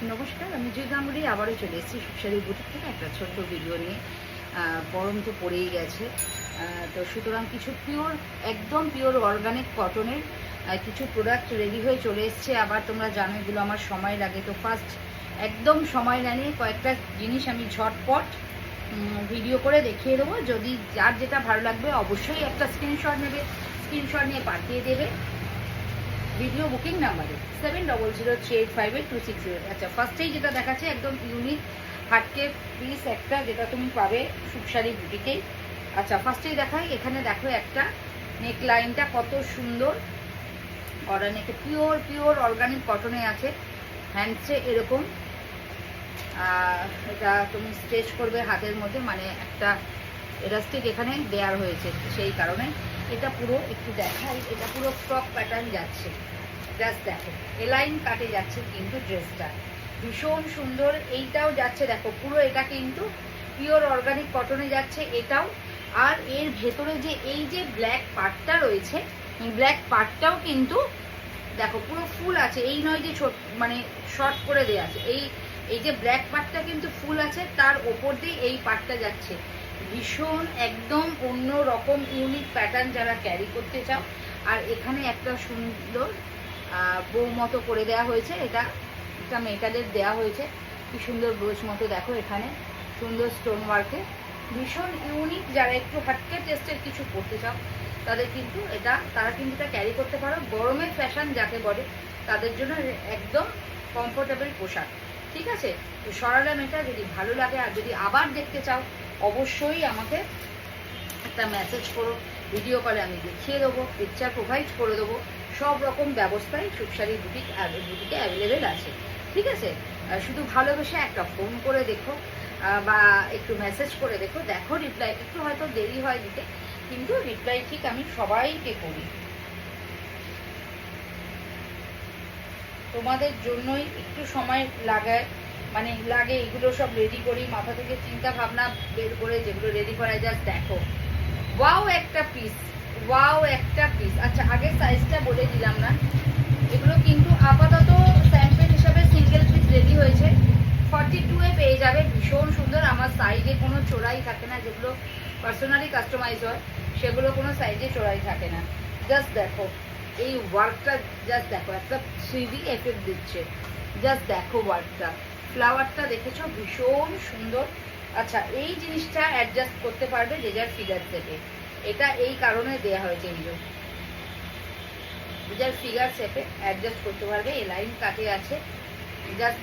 নমস্কার, আমি জয়গাঙ্গুলি আবারও চলে এসেছি সুখসারি বুটিক থেকে একটা ছোট্ট ভিডিও নিয়ে। গরম তো পড়েই গেছে, তো সুতরাং কিছু একদম পিওর অর্গানিক কটনের কিছু প্রোডাক্ট রেডি হয়ে চলে এসছে। আবার তোমরা জানো এগুলো আমার সময় লাগে, তো ফার্স্ট একদম সময় না নিয়ে কয়েকটা জিনিস আমি ঝটপট ভিডিও করে দেখিয়ে দেবো। যদি যার যেটা ভালো লাগবে অবশ্যই একটা স্ক্রিনশট নেবে, স্ক্রিনশট নিয়ে পাঠিয়ে দেবে ভিডিও বুকিং নাম্বারে 7003858260। আচ্ছা, ফার্স্টেই যেটা দেখাচ্ছে একদম ইউনিক হাটকে পিস একটা, যেটা তুমি পাবে সুখসারি বুটিকেই। আচ্ছা, ফার্স্টেই দেখাই, এখানে দেখো একটা নেক লাইনটা কত সুন্দর অর্গানিক, পিওর অর্গানিক কটনে আছে। হ্যান্ডসে এরকম এটা তুমি স্ট্রেচ করবে হাতের মধ্যে, মানে একটা এলাস্টিক এখানে দেওয়ার হয়েছে, সেই কারণে এটা পুরো একটু দেখাই, এটা পুরো ফ্রক প্যাটার্ন যাচ্ছে। জাস্ট দেখো এলাইন কাটে যাচ্ছে কিন্তু ড্রেসটা ভীষণ সুন্দর। এইটাও যাচ্ছে দেখো পুরো, এটা কিন্তু পিওর অর্গানিক কটনে যাচ্ছে এটাও। আর এর ভেতরে যে এই যে ব্ল্যাক পার্টটা রয়েছে, ব্ল্যাক পার্টটাও কিন্তু দেখো পুরো ফুল আছে, এই নয় যে ছোট মানে শর্ট করে দেওয়া আছে। এই যে ব্ল্যাক পার্টটা কিন্তু ফুল আছে, তার ওপর দিয়ে এই পার্টটা যাচ্ছে। ভীষণ একদম অন্য রকম ইউনিক প্যাটার্ন যারা ক্যারি করতে চাও। আর এখানে একটা সুন্দর বউ মতো করে দেওয়া হয়েছে, এটা মেটালের দেওয়া হয়েছে, কি সুন্দর ব্রোচ মতো দেখো এখানে সুন্দর স্টোন ওয়ার্কে, ভীষণ ইউনিক। যারা একটু হাটকে টেস্টের কিছু করতে চাও তাদের কিন্তু তারা কিন্তু এটা ক্যারি করতে পারো। গরমের ফ্যাশন যাকে বলে তাদের জন্য একদম কমফোর্টেবল পোশাক। ঠিক আছে, তো সরালাম এটা। যদি ভালো লাগে আর যদি আবার দেখতে চাও অবশ্যই আমাকে একটা মেসেজ করো, ভিডিও কলে আমি দেখিয়ে দেবো, পিকচার প্রোভাইড করে দেবো। সব রকম ব্যবস্থাই সুখসারি বুটিকে অ্যাভেলেবেল আছে। ঠিক আছে, শুধু ভালোবেসে একটা ফোন করে দেখো বা একটু মেসেজ করে দেখো, রিপ্লাই একটু হয়তো দেরি হয় দিতে, কিন্তু রিপ্লাই ঠিক আমি সবাইকে করি। তোমাদের জন্যই একটু সময় লাগে এগুলো সব রেডি করি, মাথা থেকে চিন্তা ভাবনা বের করে যেগুলো রেডি করা। জাস্ট দেখো ওয়াও একটা পিস। আচ্ছা, আগের সাইজটা বলে দিলাম না, এগুলো কিন্তু আপাতত স্যাম্পল হিসাবে সিঙ্গেল পিস রেডি হয়েছে। 42 পেয়ে যাবে, ভীষণ সুন্দর। আমার সাইজে কোনো চোরাই থাকে না, যেগুলো পার্সোনালি কাস্টমাইজ হয় সেগুলো কোনো সাইজে চোরাই থাকে না। জাস্ট দেখো এই ওয়ার্কটা, জাস্ট দেখো একটা 3D এফেক্ট দিচ্ছে। জাস্ট দেখো ওয়ার্কটা, ফ্লাওয়ারটা দেখেছো ভীষণ সুন্দর। আচ্ছা, এই জিনিসটা অ্যাডজাস্ট করতে পারবে যে যার ফিগার থেকে, এটা এই কারণে দেয়া হয়েছে, যার ফিগার শেপে অ্যাডজাস্ট করতে পারবে। এই লাইন কাটে আছে, জাস্ট